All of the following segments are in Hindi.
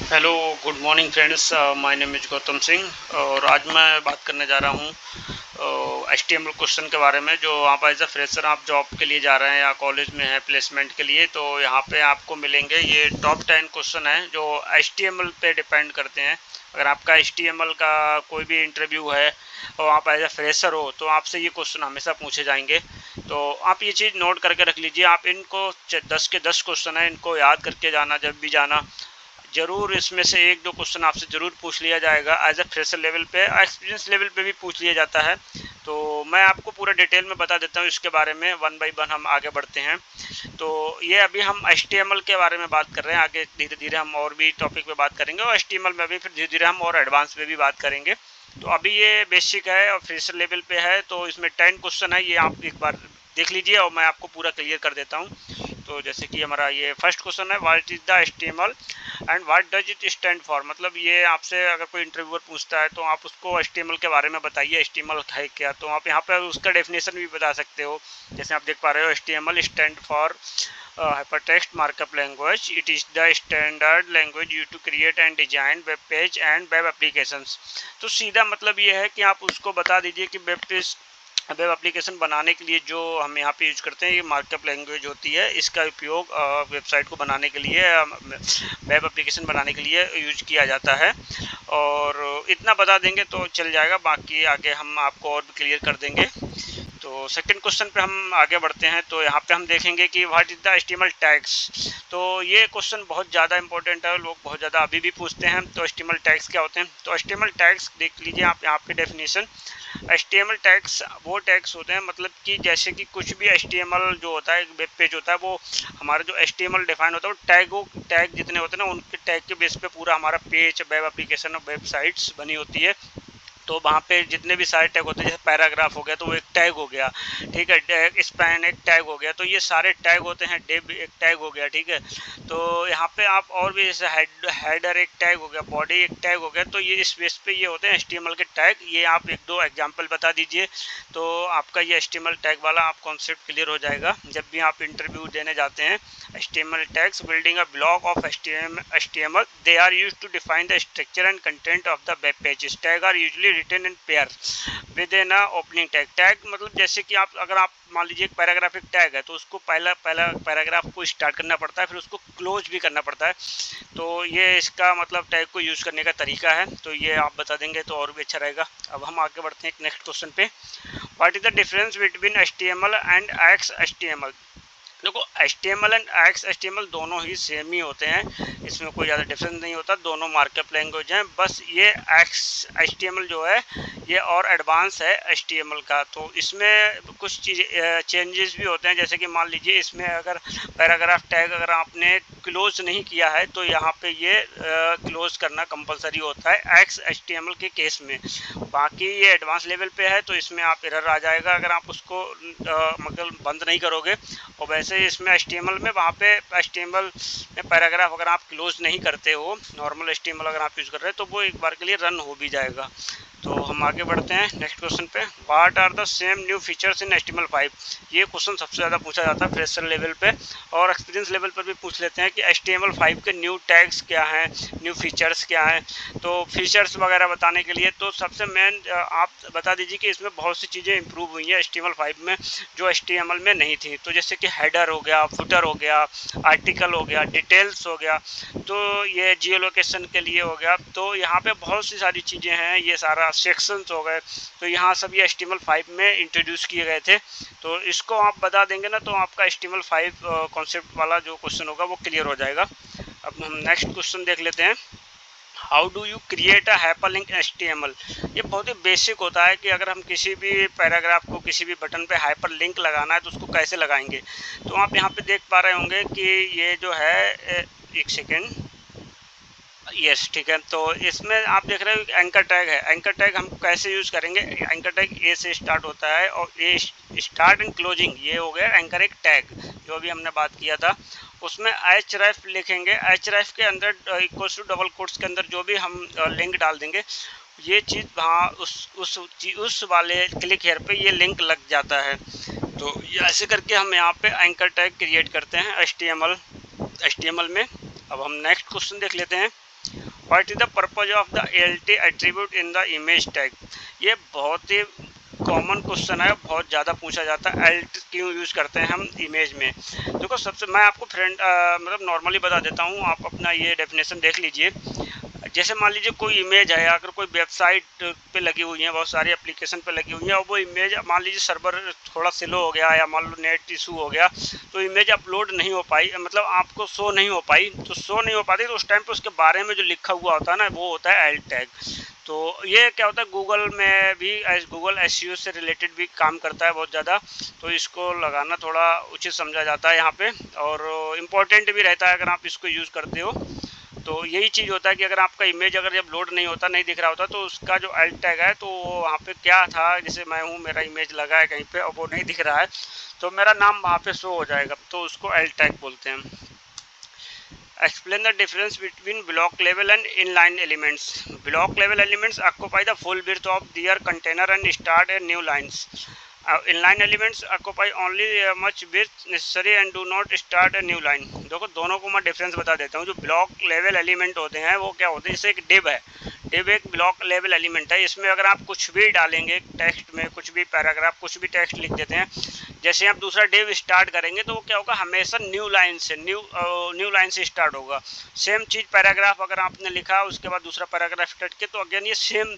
Hello, good morning friends. My name is Gautam Singh और आज मैं बात करने जा रहा हूँ HTML क्वेश्चन के बारे में। जो आप एज अ फ्रेशर आप जॉब के लिए जा रहे हैं या कॉलेज में हैं प्लेसमेंट के लिए, तो यहाँ पे आपको मिलेंगे ये टॉप 10 क्वेश्चन हैं जो HTML पे डिपेंड करते हैं। अगर आपका HTML का कोई भी इंटरव्यू है और आप एज अ फ्रेशर हो तो आपसे ये क्वेश्चन हमेशा पूछे जाएंगे। तो आप ये चीज़ नोट करके रख लीजिए। आप इनको 10 के 10 क्वेश्चन हैं, इनको याद करके जाना। जब भी जाना ज़रूर इसमें से एक दो क्वेश्चन आपसे ज़रूर पूछ लिया जाएगा एज अ फ्रेशर लेवल पे। एक्सपीरियंस लेवल पे भी पूछ लिया जाता है। तो मैं आपको पूरा डिटेल में बता देता हूँ इसके बारे में। वन बाय वन हम आगे बढ़ते हैं। तो ये अभी हम HTML के बारे में बात कर रहे हैं। आगे धीरे धीरे हम और भी टॉपिक पे बात करेंगे और HTML में भी फिर धीरे धीरे हम और एडवांस पे भी बात करेंगे। तो अभी ये बेसिक है और फ्रेशर लेवल पे है, तो इसमें 10 क्वेश्चन है। ये आप एक बार देख लीजिए और मैं आपको पूरा क्लियर कर देता हूँ। तो जैसे कि हमारा ये फर्स्ट क्वेश्चन है, what is the HTML and what does it stand for. मतलब ये आपसे अगर कोई इंटरव्यूअर पूछता है तो आप उसको HTML के बारे में बताइए, HTML है क्या। तो आप यहाँ पे उसका डेफिनेशन भी बता सकते हो। जैसे आप देख पा रहे हो, HTML stand for hypertext markup language. It is the standard language used to create and design web page and web applications. तो सीधा मतलब ये है कि आप उसको बता दीजिए कि वेब एप्लीकेशन बनाने के लिए जो हम यहाँ पे यूज करते हैं ये मार्कअप लैंग्वेज होती है। इसका उपयोग वेबसाइट को बनाने के लिए, वेब एप्लीकेशन बनाने के लिए यूज किया जाता है। और इतना बता देंगे तो चल जाएगा, बाकी आगे हम आपको और भी क्लियर कर देंगे। तो सेकंड क्वेश्चन पे हम आगे बढ़ते हैं। तो यहाँ पे हम देखेंगे कि what is the HTML tags. तो ये क्वेश्चन बहुत ज़्यादा इंपॉर्टेंट है, लोग बहुत ज़्यादा अभी भी पूछते हैं। तो HTML टैग्स क्या होते हैं। तो HTML टैग्स देख लीजिए आप यहाँ पे डेफिनेशन। HTML टैग्स वो टैग्स होते हैं, मतलब कि जैसे कि कुछ भी HTML जो होता है, वेब पेज होता है, वो हमारा जो HTML डिफाइन होता है वो टैग जितने होते हैं ना, उनके टैग के बेस पे पूरा हमारा पेज, वेब एप्लीकेशन और वेबसाइट्स बनी होती है। तो वहाँ पे जितने भी सारे टैग होते हैं, जैसे पैराग्राफ हो गया तो वो एक टैग हो गया, ठीक है। स्पैन एक टैग हो गया, तो ये सारे टैग होते हैं। डिव एक टैग हो गया, ठीक है। तो यहाँ पे आप और भी जैसे हेडर एक टैग हो गया, बॉडी एक टैग हो गया। तो ये इस बेस पे ये होते हैं HTML के टैग। ये आप एक दो एग्जांपल बता दीजिए तो आपका ये HTML टैग वाला आप कॉन्सेप्ट क्लियर हो जाएगा जब भी आप इंटरव्यू देने जाते हैं। HTML tags building a block of HTML. They are used to define the structure and content of the web pages. Tag are usually written in pair within a opening tag. Tag मतलब जैसे कि आप अगर आप मान लीजिए एक पैराग्राफिक टैग है तो उसको पहला पैराग्राफ को स्टार्ट करना पड़ता है, फिर उसको क्लोज भी करना पड़ता है। तो ये इसका मतलब टैग को यूज़ करने का तरीका है। तो ये आप बता देंगे तो और भी अच्छा रहेगा। अब हम आगे बढ़ते हैं एक नेक्स्ट क्वेश्चन पे। What is the difference between HTML and XHTML। देखो, HTML एंड XHTML दोनों ही सेम ही होते हैं, इसमें कोई ज़्यादा डिफरेंस नहीं होता। दोनों मार्कअप लैंग्वेज हैं, बस ये HTML जो है ये और एडवांस है HTML का। तो इसमें कुछ चीज़ चेंजेस भी होते हैं। जैसे कि मान लीजिए इसमें अगर पैराग्राफ टैग अगर आपने क्लोज नहीं किया है तो यहाँ पे ये क्लोज करना कंपलसरी होता है XHTML के केस में। बाकी ये एडवांस लेवल पे है तो इसमें आप एरर आ जाएगा अगर आप उसको मतलब बंद नहीं करोगे। और वैसे इसमें HTML में वहाँ पे HTML में पैराग्राफ अगर आप क्लोज नहीं करते हो, नॉर्मल HTML अगर आप यूज़ कर रहे हैं तो वो एक बार के लिए रन हो भी जाएगा। तो हम आगे बढ़ते हैं नेक्स्ट क्वेश्चन पे। What are the same new features in HTML5। ये क्वेश्चन सबसे ज़्यादा पूछा जाता है फ्रेशर लेवल पे और एक्सपीरियंस लेवल पर भी पूछ लेते हैं कि HTML5 के न्यू टैग्स क्या हैं, न्यू फीचर्स क्या हैं। तो फीचर्स वगैरह बताने के लिए तो सबसे मेन आप बता दीजिए कि इसमें बहुत सी चीज़ें इंप्रूव हुई हैं HTML5 में जो HTML में नहीं थी। तो जैसे कि हेडर हो गया, फुटर हो गया, आर्टिकल हो गया, डिटेल्स हो गया, तो ये जियो लोकेशन के लिए हो गया। तो यहाँ पे बहुत सी सारी चीज़ें हैं, ये सारा सेक्शंस हो गए। तो यहाँ सब ये HTML5 में इंट्रोड्यूस किए गए थे। तो इसको आप बता देंगे ना तो आपका HTML5 कॉन्सेप्ट वाला जो क्वेश्चन होगा वो क्लियर हो जाएगा। अब हम नेक्स्ट क्वेश्चन देख लेते हैं। How do you create a hyperlink HTML। ये बहुत ही बेसिक होता है कि अगर हम किसी भी पैराग्राफ को किसी भी बटन पे हाइपरलिंक लगाना है तो उसको कैसे लगाएंगे। तो आप यहाँ पे देख पा रहे होंगे कि ये जो है एक सेकेंड, यस ठीक है। तो इसमें आप देख रहे हो एंकर टैग है। एंकर टैग हम कैसे यूज़ करेंगे। एंकर टैग ए से स्टार्ट होता है और ए स्टार्ट एंड क्लोजिंग ये हो गया एंकर एक टैग जो अभी हमने बात किया था। उसमें href लिखेंगे। href के अंदर इक्वल्स टू डबल कोट्स के अंदर जो भी हम लिंक डाल देंगे ये चीज़ वहाँ उस वाले क्लिक हेयर पे ये लिंक लग जाता है। तो ये ऐसे करके हम यहाँ पे एंकर टैग क्रिएट करते हैं HTML में। अब हम नेक्स्ट क्वेश्चन देख लेते हैं। What is the purpose of the ALT attribute in the image tag. ये बहुत ही कॉमन क्वेश्चन है, बहुत ज़्यादा पूछा जाता है, ALT क्यों यूज़ करते हैं हम इमेज में। देखो सबसे मैं आपको मतलब नॉर्मली बता देता हूँ, आप अपना ये डेफिनेशन देख लीजिए। जैसे मान लीजिए कोई इमेज है, अगर कोई वेबसाइट पे लगी हुई है, बहुत सारी एप्लीकेशन पे लगी हुई है, और वो इमेज मान लीजिए सर्वर थोड़ा स्लो हो गया या मान लो नेट इशू हो गया, तो इमेज अपलोड नहीं हो पाई, मतलब आपको शो नहीं हो पाई, तो शो नहीं हो पाती तो उस टाइम पे उसके बारे में जो लिखा हुआ होता है ना, वो होता है ALT टैग। तो ये क्या होता है, गूगल में भी गूगल SEO से रिलेटेड भी काम करता है बहुत ज़्यादा, तो इसको लगाना थोड़ा उचित समझा जाता है यहाँ पे, और इम्पोर्टेंट भी रहता है अगर आप इसको यूज़ करते हो। तो यही चीज़ होता है कि अगर आपका इमेज अगर जब लोड नहीं होता, नहीं दिख रहा होता, तो उसका जो ALT टैग है तो वहाँ पे क्या था, जैसे मैं हूँ, मेरा इमेज लगा है कहीं पे और वो नहीं दिख रहा है, तो मेरा नाम वहाँ पे शो हो जाएगा, तो उसको ALT टैग बोलते हैं। Explain the difference between block level and inline elements. Block level elements occupy the full width of their container and start a new lines. Inline elements occupy only much width necessary and do not start a new line. देखो दोनों को मैं डिफरेंस बता देता हूँ। जो ब्लॉक लेवल एलिमेंट होते हैं वो क्या होते हैं, जैसे एक डिव है, डिव एक ब्लॉक लेवल एलिमेंट है। इसमें अगर आप कुछ भी डालेंगे टेक्स्ट में, कुछ भी पैराग्राफ, कुछ भी टेक्स्ट लिख देते हैं, जैसे आप दूसरा डिव स्टार्ट करेंगे तो वो क्या होगा, हमेशा न्यू लाइन से स्टार्ट होगा। सेम चीज़ पैराग्राफ अगर आपने लिखा उसके बाद दूसरा पैराग्राफ स्टार्ट किया तो अगेन ये सेम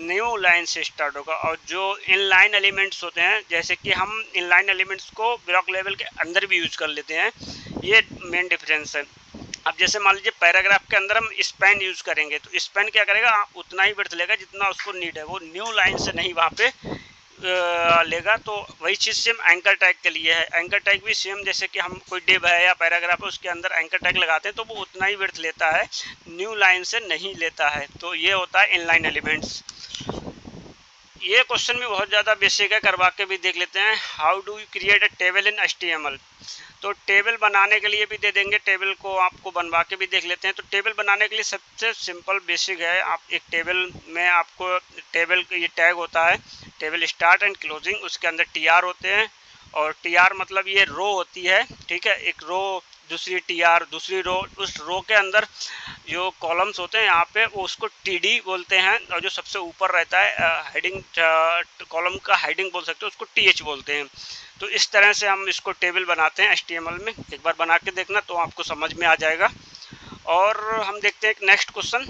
न्यू लाइन से स्टार्ट होगा। और जो इनलाइन एलिमेंट्स होते हैं, जैसे कि हम इनलाइन एलिमेंट्स को ब्लॉक लेवल के अंदर भी यूज कर लेते हैं, ये मेन डिफरेंस है। अब जैसे मान लीजिए पैराग्राफ के अंदर हम स्पैन यूज करेंगे, तो स्पैन क्या करेगा, उतना ही विड्थ लेगा जितना उसको नीड है, वो न्यू लाइन से नहीं वहाँ पे लेगा। तो वही चीज़ सेम एंकर टैग के लिए है। एंकर टैग भी सेम, जैसे कि हम कोई डिव है या पैराग्राफ है उसके अंदर एंकर टैग लगाते हैं तो वो उतना ही विड्थ लेता है, न्यू लाइन से नहीं लेता है। तो ये होता है इनलाइन एलिमेंट्स। ये क्वेश्चन भी बहुत ज़्यादा बेसिक है, करवा के भी देख लेते हैं। How do you create a table in HTML। तो टेबल बनाने के लिए भी दे देंगे, टेबल को आपको बनवा के भी देख लेते हैं। तो टेबल बनाने के लिए सबसे सिंपल बेसिक है, आप एक टेबल में आपको टेबल ये टैग होता है, टेबल स्टार्ट एंड क्लोजिंग, उसके अंदर TR होते हैं, और TR मतलब ये रो होती है, ठीक है, एक रो, दूसरी TR, दूसरी रो, उस रो के अंदर जो कॉलम्स होते हैं यहाँ पे वो उसको TD बोलते हैं, और जो सबसे ऊपर रहता है हेडिंग, कॉलम का हेडिंग बोल सकते हो, उसको TH बोलते हैं। तो इस तरह से हम इसको टेबल बनाते हैं HTML में। एक बार बना के देखना तो आपको समझ में आ जाएगा। और हम देखते हैं एक next question,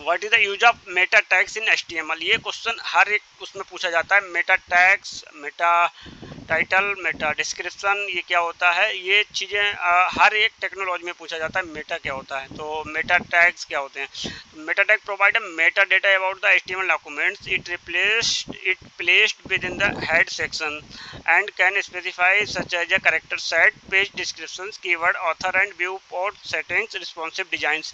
what is the use of Meta tags in HTML। ये क्वेश्चन हर एक उसमें पूछा जाता है। Meta tags, Meta title, Meta description, ये क्या होता है, ये चीज़ें हर एक टेक्नोलॉजी में पूछा जाता है मेटा क्या होता है। तो मेटा टैग्स क्या होते हैं, meta tag provide metadata about the HTML documents, it placed within the head section and can specify such as a character set, page descriptions, keyword, author and viewport settings, responsive designs.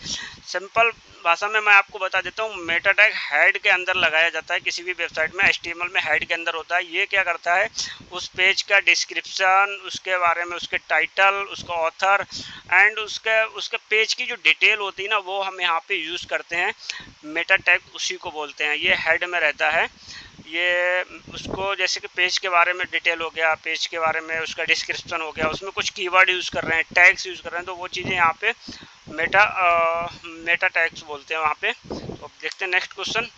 Simple भाषा में मैं आपको बता देता हूँ, मेटा टैग हेड के अंदर लगाया जाता है किसी भी वेबसाइट में। HTML में हेड के अंदर होता है। ये क्या करता है, उस पेज का डिस्क्रिप्शन, उसके बारे में, उसके टाइटल, उसका ऑथर एंड उसके पेज की जो डिटेल होती है ना, वो हम यहाँ पे यूज़ करते हैं। मेटा टैग उसी को बोलते हैं, ये हेड में रहता है। ये उसको, जैसे कि पेज के बारे में डिटेल हो गया, पेज के बारे में उसका डिस्क्रिप्शन हो गया, उसमें कुछ कीवर्ड यूज़ कर रहे हैं, टैग्स यूज़ कर रहे हैं, तो वो चीज़ें यहाँ पे मेटा टैग्स बोलते हैं वहाँ पे। तो अब देखते हैं next question,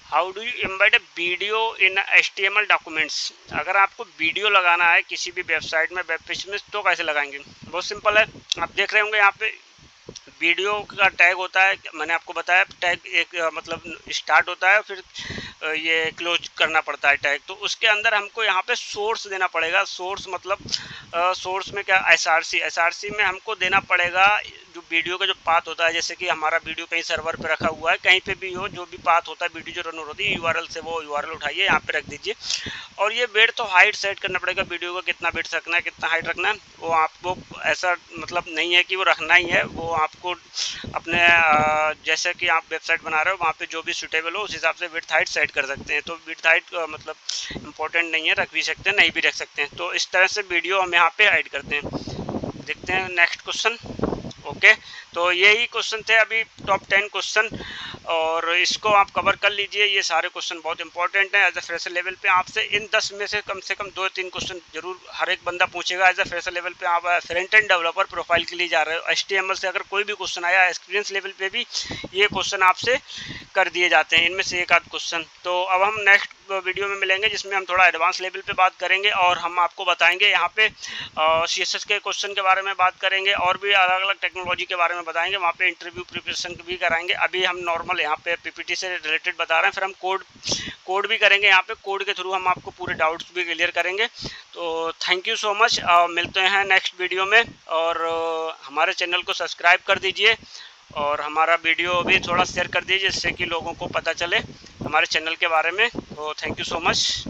how do you embed A video in HTML documents. अगर आपको वीडियो लगाना है किसी भी वेबसाइट में, वेब पेज में, तो कैसे लगाएंगे, बहुत सिंपल है। आप देख रहे होंगे यहाँ पे वीडियो का टैग होता है, मैंने आपको बताया टैग एक मतलब स्टार्ट होता है, फिर ये क्लोज करना पड़ता है टैग। तो उसके अंदर हमको यहाँ पे सोर्स देना पड़ेगा। सोर्स मतलब सोर्स में क्या, SRC में हमको देना पड़ेगा जो वीडियो का जो पाथ होता है। जैसे कि हमारा वीडियो कहीं सर्वर पे रखा हुआ है, कहीं पे भी हो, जो भी पाथ होता है वीडियो जो रन होती है, URL से वो URL उठाइए, यहाँ पे रख दीजिए। और ये वेट तो हाइट सेट करना पड़ेगा, वीडियो का कितना वेट रखना है, कितना हाइट रखना है, वो आपको ऐसा मतलब नहीं है कि वो रखना ही है, वो आपको अपने जैसे कि आप वेबसाइट बना रहे हो वहाँ पे जो भी सूटेबल हो उस हिसाब से विड्थ हाइट सेट कर सकते हैं। तो विड्थ हाइट मतलब इम्पोर्टेंट नहीं है, रख भी सकते हैं, नहीं भी रख सकते हैं। तो इस तरह से वीडियो हम यहाँ पे ऐड करते हैं। देखते हैं नेक्स्ट क्वेश्चन। ओके, तो यही क्वेश्चन थे अभी टॉप 10 क्वेश्चन। और इसको आप कवर कर लीजिए। ये सारे क्वेश्चन बहुत इंपॉर्टेंट हैं। एज ए फ्रेशर लेवल पे आपसे इन 10 में से कम 2-3 क्वेश्चन जरूर हर एक बंदा पूछेगा। एज ए फ्रेशर लेवल पे आप फ्रंट एंड डेवलपर प्रोफाइल के लिए जा रहे हो, HTML से अगर कोई भी क्वेश्चन आया, एक्सपीरियंस लेवल पे भी ये क्वेश्चन आपसे कर दिए जाते हैं, इनमें से एक आध क्वेश्चन। तो अब हम नेक्स्ट वीडियो में मिलेंगे जिसमें हम थोड़ा एडवांस लेवल पे बात करेंगे और हम आपको बताएंगे यहाँ पे CSS के क्वेश्चन के बारे में बात करेंगे और भी अलग अलग टेक्नोलॉजी के बारे में बताएंगे। वहाँ पे इंटरव्यू प्रिपरेशन भी कराएंगे। अभी हम नॉर्मल यहाँ पे PPT से रिलेटेड बता रहे हैं, फिर हम कोड भी करेंगे। यहाँ पे कोड के थ्रू हम आपको पूरे डाउट्स भी क्लियर करेंगे। तो थैंक यू सो मच, मिलते हैं नेक्स्ट वीडियो में। और हमारे चैनल को सब्सक्राइब कर दीजिए और हमारा वीडियो भी थोड़ा शेयर कर दीजिए जिससे कि लोगों को पता चले हमारे चैनल के बारे में। तो थैंक यू सो मच।